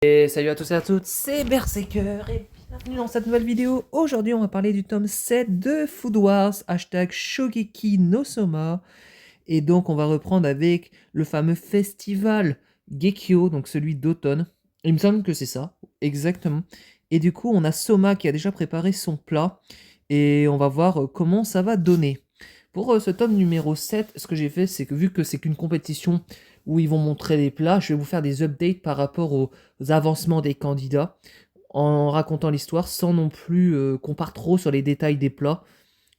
Et salut à tous et à toutes, c'est Berserker et bienvenue dans cette nouvelle vidéo. Aujourd'hui on va parler du tome 7 de Food Wars, hashtag Shogeki no Soma. Et donc on va reprendre avec le fameux festival Gekyo, donc celui d'automne. Il me semble que c'est ça, exactement. Et du coup on a Soma qui a déjà préparé son plat et on va voir comment ça va donner. Pour ce tome numéro 7, ce que j'ai fait, c'est que vu que c'est qu'une compétition où ils vont montrer les plats, je vais vous faire des updates par rapport aux avancements des candidats, en racontant l'histoire sans non plus qu'on parte trop sur les détails des plats.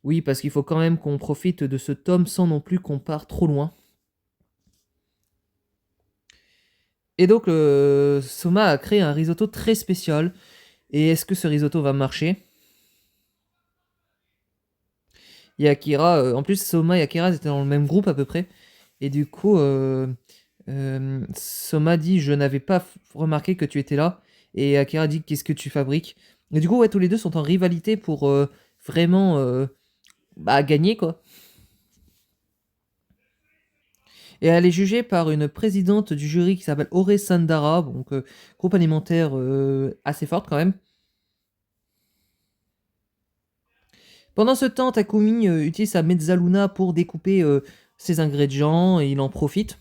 Oui, parce qu'il faut quand même qu'on profite de ce tome sans non plus qu'on parte trop loin. Et donc, Soma a créé un risotto très spécial. Et est-ce que ce risotto va marcher? Et Akira, en plus, Soma et Akira étaient dans le même groupe à peu près. Et du coup, Soma dit: Je n'avais pas remarqué que tu étais là. Et Akira dit: Qu'est-ce que tu fabriques? Et du coup, ouais, tous les deux sont en rivalité pour vraiment gagner, quoi. Et elle est jugée par une présidente du jury qui s'appelle Ore Sandara, donc groupe alimentaire assez forte quand même. Pendant ce temps, Takumi utilise sa mezzaluna pour découper ses ingrédients et il en profite.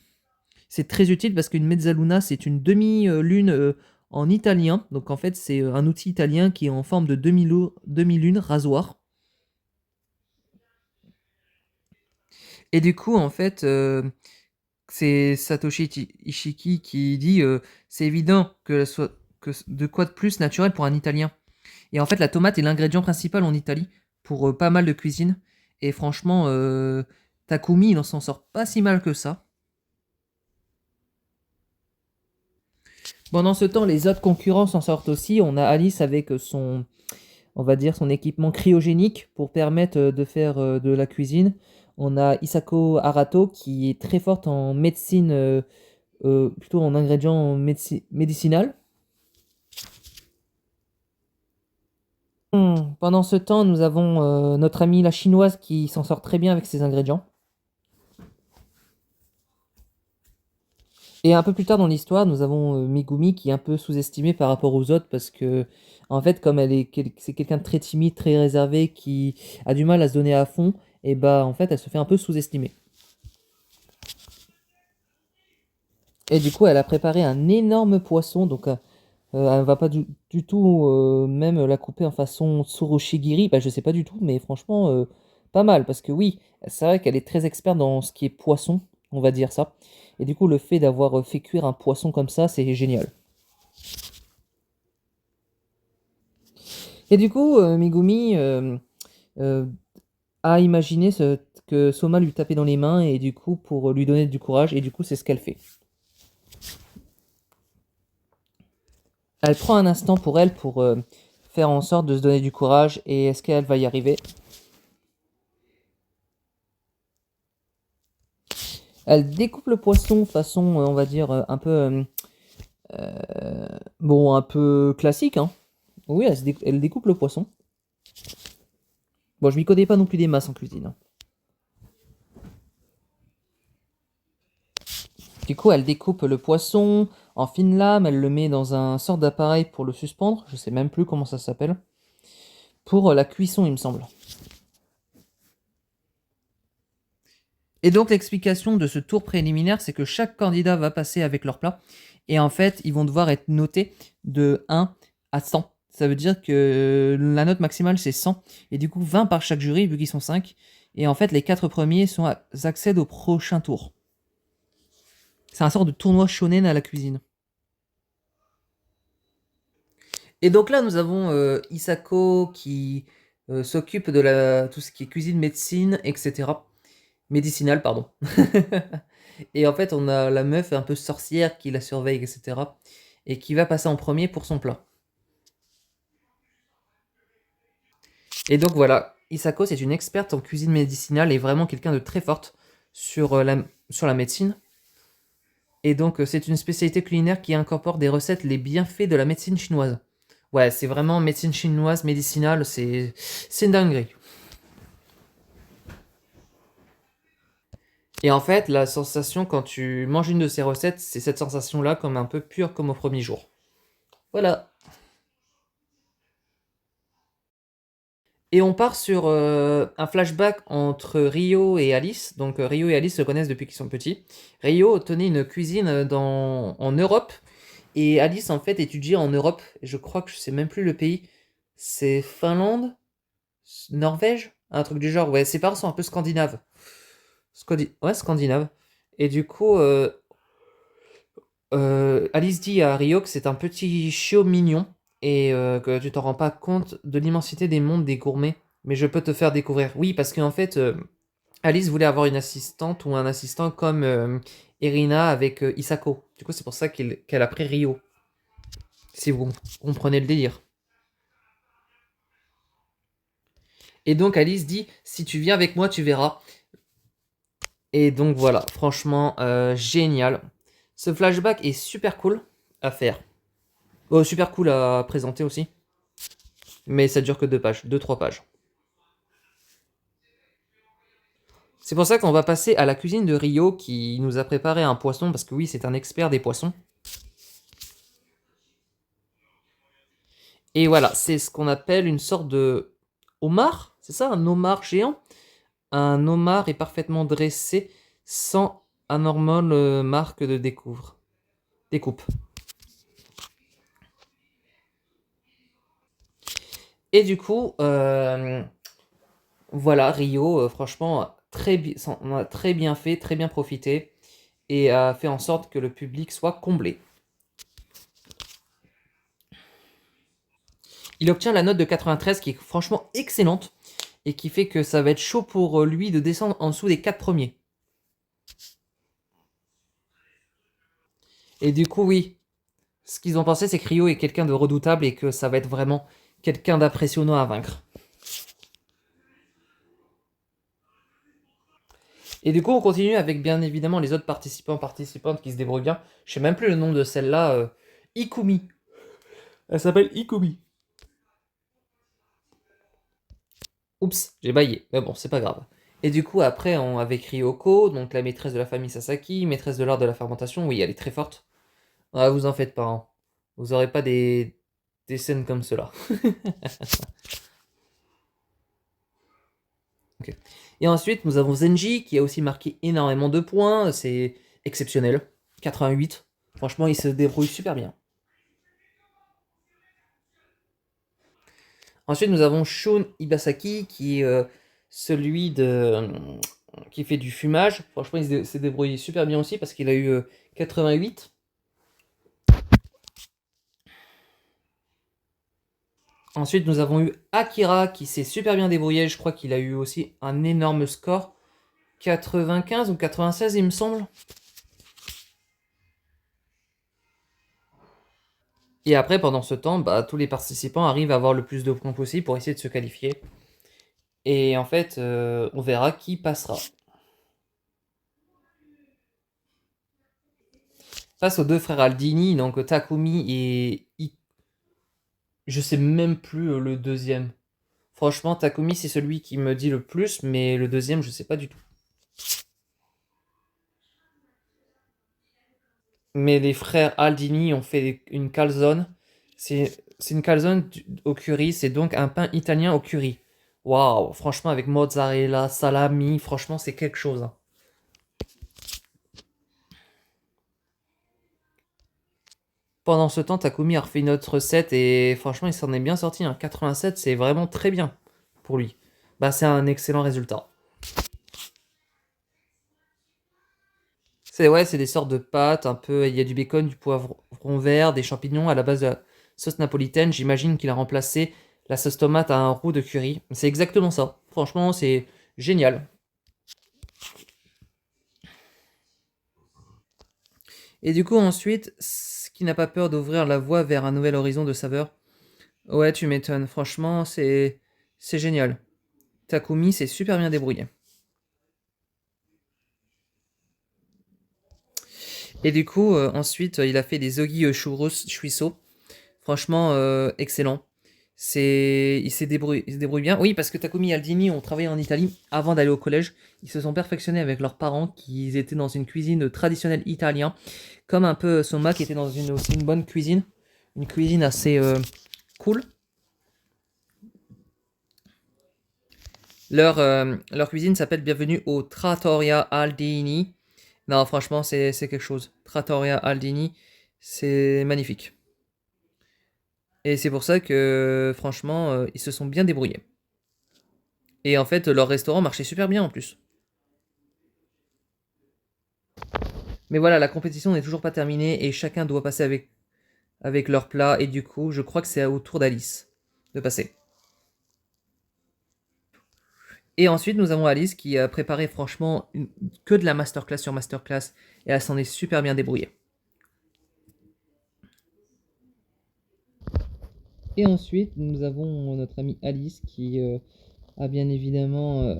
C'est très utile parce qu'une mezzaluna, c'est une demi-lune en italien. Donc en fait, c'est un outil italien qui est en forme de demi-lune rasoir. Et du coup, en fait, c'est Satoshi Ishiki qui dit c'est évident que de quoi de plus naturel pour un Italien. Et en fait, la tomate est l'ingrédient principal en Italie pour pas mal de cuisine. Et franchement, Takumi, il s'en sort pas si mal que ça. Pendant ce temps, les autres concurrents s'en sortent aussi. On a Alice avec son, on va dire, son équipement cryogénique pour permettre de faire de la cuisine. On a Isako Arato qui est très forte en médecine, plutôt en ingrédients médicinal. Pendant ce temps, nous avons notre amie la chinoise qui s'en sort très bien avec ses ingrédients. Et un peu plus tard dans l'histoire, nous avons Megumi qui est un peu sous-estimée par rapport aux autres parce que, en fait, comme c'est quelqu'un de très timide, très réservé, qui a du mal à se donner à fond, et bah en fait, elle se fait un peu sous-estimer. Et du coup, elle a préparé un énorme poisson, donc elle va pas du tout même la couper en façon Tsurushigiri, bah je sais pas du tout, mais franchement, pas mal, parce que oui, c'est vrai qu'elle est très experte dans ce qui est poisson, on va dire ça. Et du coup, le fait d'avoir fait cuire un poisson comme ça, c'est génial. Et du coup, Megumi euh, a imaginé que Soma lui tapait dans les mains, et du coup, pour lui donner du courage, et du coup, c'est ce qu'elle fait. Elle prend un instant pour elle pour faire en sorte de se donner du courage, et est-ce qu'elle va y arriver? Elle découpe le poisson façon, on va dire, un peu, bon, un peu classique, hein. Oui, elle découpe le poisson. Bon, je m'y connais pas non plus des masses en cuisine, hein. Du coup, elle découpe le poisson en fines lames, elle le met dans un sort d'appareil pour le suspendre, je sais même plus comment ça s'appelle, pour la cuisson, il me semble. Et donc l'explication de ce tour préliminaire, c'est que chaque candidat va passer avec leur plat, et en fait, ils vont devoir être notés de 1 à 100. Ça veut dire que la note maximale, c'est 100, et du coup 20 par chaque jury, vu qu'ils sont 5. Et en fait, les 4 premiers accèdent au prochain tour. C'est un sort de tournoi shonen à la cuisine. Et donc là, nous avons Isako qui s'occupe de tout ce qui est cuisine, médecine, etc. Médicinale, pardon. Et en fait, on a la meuf un peu sorcière qui la surveille, etc. Et qui va passer en premier pour son plat. Et donc voilà, Isako, c'est une experte en cuisine médicinale et vraiment quelqu'un de très forte sur la médecine. Et donc, c'est une spécialité culinaire qui incorpore des recettes, les bienfaits de la médecine chinoise. Ouais, c'est vraiment médecine chinoise, médicinale, c'est une dinguerie. Et en fait, la sensation quand tu manges une de ces recettes, c'est cette sensation-là comme un peu pure comme au premier jour. Voilà. Et on part sur un flashback entre Rio et Alice. Donc Rio et Alice se connaissent depuis qu'ils sont petits. Rio tenait une cuisine en Europe. Et Alice, en fait, étudie en Europe. Et je crois que je sais même plus le pays. C'est Finlande? Norvège? Un truc du genre. Ouais, ses parents sont un peu scandinaves. Ouais, scandinaves. Et du coup, Alice dit à Rio que c'est un petit chiot mignon et que tu t'en rends pas compte de l'immensité des mondes des gourmets. Mais je peux te faire découvrir. Oui, parce qu'en fait, Alice voulait avoir une assistante ou un assistant comme Irina avec Isako. Du coup, c'est pour ça qu'elle a pris Rio. Si vous comprenez le délire. Et donc Alice dit, si tu viens avec moi, tu verras. Et donc voilà, franchement, génial. Ce flashback est super cool à faire. Oh, super cool à présenter aussi. Mais ça dure que 2 pages, 2-3 pages. C'est pour ça qu'on va passer à la cuisine de Rio qui nous a préparé un poisson, parce que oui, c'est un expert des poissons. Et voilà, c'est ce qu'on appelle une sorte de homard, c'est ça, un homard géant. Un homard est parfaitement dressé sans anormale marque de découpe. Et du coup, voilà, Rio, franchement, on a très bien fait, très bien profité, et a fait en sorte que le public soit comblé. Il obtient la note de 93 qui est franchement excellente, et qui fait que ça va être chaud pour lui de descendre en dessous des 4 premiers. Et du coup, oui, ce qu'ils ont pensé, c'est que Rio est quelqu'un de redoutable, et que ça va être vraiment quelqu'un d'impressionnant à vaincre. Et du coup, on continue avec bien évidemment les autres participantes qui se débrouillent bien. Je sais même plus le nom de celle-là. Ikumi. Elle s'appelle Ikumi. Oups, j'ai baillé. Mais bon, c'est pas grave. Et du coup, après, avec Ryoko, donc la maîtresse de la famille Sasaki, maîtresse de l'art de la fermentation, oui, elle est très forte. Ah, vous en faites pas, hein. Vous aurez pas des scènes comme cela. Ok. Et ensuite, nous avons Zenji qui a aussi marqué énormément de points. C'est exceptionnel. 88. Franchement, il se débrouille super bien. Ensuite, nous avons Shun Ibasaki, qui est celui qui fait du fumage. Franchement, il s'est débrouillé super bien aussi parce qu'il a eu 88. Ensuite, nous avons eu Akira, qui s'est super bien débrouillé. Je crois qu'il a eu aussi un énorme score. 95 ou 96, il me semble. Et après, pendant ce temps, bah, tous les participants arrivent à avoir le plus de points possible pour essayer de se qualifier. Et en fait, on verra qui passera. Face aux deux frères Aldini, donc Takumi et je sais même plus le deuxième. Franchement, Takumi, c'est celui qui me dit le plus, mais le deuxième, je sais pas du tout. Mais les frères Aldini ont fait une calzone. C'est une calzone au curry, c'est donc un pain italien au curry. Waouh, franchement, avec mozzarella, salami, franchement, c'est quelque chose, hein. Pendant ce temps, Takumi a refait une autre recette et franchement, il s'en est bien sorti, hein. 87, c'est vraiment très bien pour lui. Bah, c'est un excellent résultat. C'est ouais, c'est des sortes de pâtes, un peu, il y a du bacon, du poivron vert, des champignons à la base de la sauce napolitaine. J'imagine qu'il a remplacé la sauce tomate à un roux de curry. C'est exactement ça. Franchement, c'est génial. Et du coup, ensuite, ce qui n'a pas peur d'ouvrir la voie vers un nouvel horizon de saveurs. Ouais, tu m'étonnes. Franchement, c'est génial. Takumi s'est super bien débrouillé. Et du coup, ensuite, il a fait des ogi churros suisso. Franchement, excellent. Il se débrouille bien. Oui, parce que Takumi et Aldini ont travaillé en Italie avant d'aller au collège. Ils se sont perfectionnés avec leurs parents qui étaient dans une cuisine traditionnelle italienne, comme un peu Soma qui était dans aussi une bonne cuisine. une cuisine assez cool. Leur cuisine s'appelle Bienvenue au Trattoria Aldini. Non, franchement, c'est quelque chose. Trattoria Aldini, c'est magnifique. Et c'est pour ça que, franchement, ils se sont bien débrouillés. Et en fait, leur restaurant marchait super bien en plus. Mais voilà, la compétition n'est toujours pas terminée et chacun doit passer avec leur plat. Et du coup, je crois que c'est au tour d'Alice de passer. Et ensuite, nous avons Alice qui a préparé franchement que de la masterclass sur masterclass. Et elle s'en est super bien débrouillée. Et ensuite, nous avons notre amie Alice qui a bien évidemment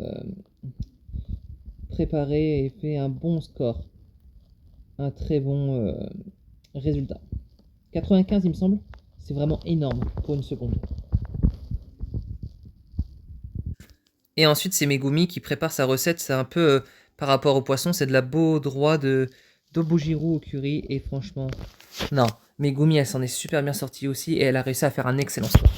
préparé et fait un bon score. Un très bon résultat. 95, il me semble. C'est vraiment énorme pour une seconde. Et ensuite, c'est Megumi qui prépare sa recette. C'est un peu par rapport au poisson, c'est de la baudroie de d'obojiro au curry. Et franchement, non, Megumi, elle s'en est super bien sortie aussi. Et elle a réussi à faire un excellent score.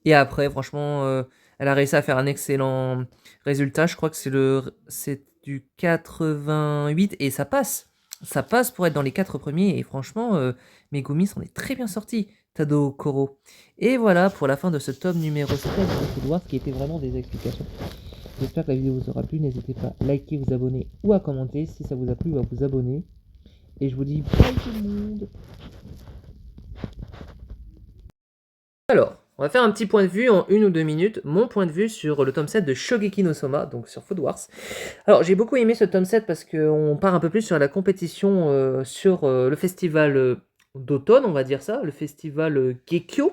Et après, franchement, elle a réussi à faire un excellent résultat. Je crois que c'est du 88 et ça passe. Ça passe pour être dans les 4 premiers. Et franchement, Megumi s'en est très bien sorti. Tado Koro. Et voilà pour la fin de ce tome numéro 7 de Food Wars qui était vraiment des explications. J'espère que la vidéo vous aura plu. N'hésitez pas à liker, vous abonner ou à commenter si ça vous a plu ou à vous abonner. Et je vous dis bye tout le monde. Alors, on va faire un petit point de vue en 1 ou 2 minutes. Mon point de vue sur le tome 7 de Shogeki no Soma, donc sur Food Wars. Alors, j'ai beaucoup aimé ce tome 7 parce qu'on part un peu plus sur la compétition sur le festival d'automne, on va dire ça, le festival Gekkyo.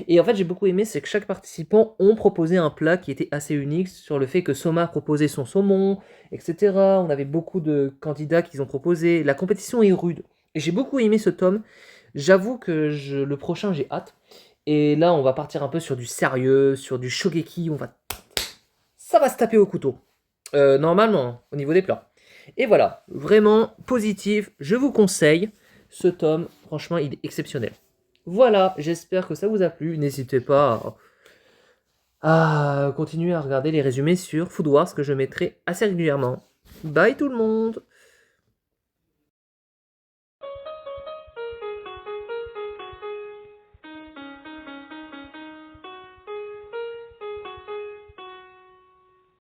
Et en fait, j'ai beaucoup aimé, c'est que chaque participant ont proposé un plat qui était assez unique sur le fait que Soma proposait son saumon, etc. On avait beaucoup de candidats qui ont proposé. La compétition est rude. Et j'ai beaucoup aimé ce tome. J'avoue que le prochain, j'ai hâte. Et là, on va partir un peu sur du sérieux, sur du shogeki. Ça va se taper au couteau. Normalement, hein, au niveau des plats. Et voilà, vraiment positif. Je vous conseille ce tome. Franchement, il est exceptionnel. Voilà, j'espère que ça vous a plu. N'hésitez pas à continuer à regarder les résumés sur Food Wars que je mettrai assez régulièrement. Bye tout le monde!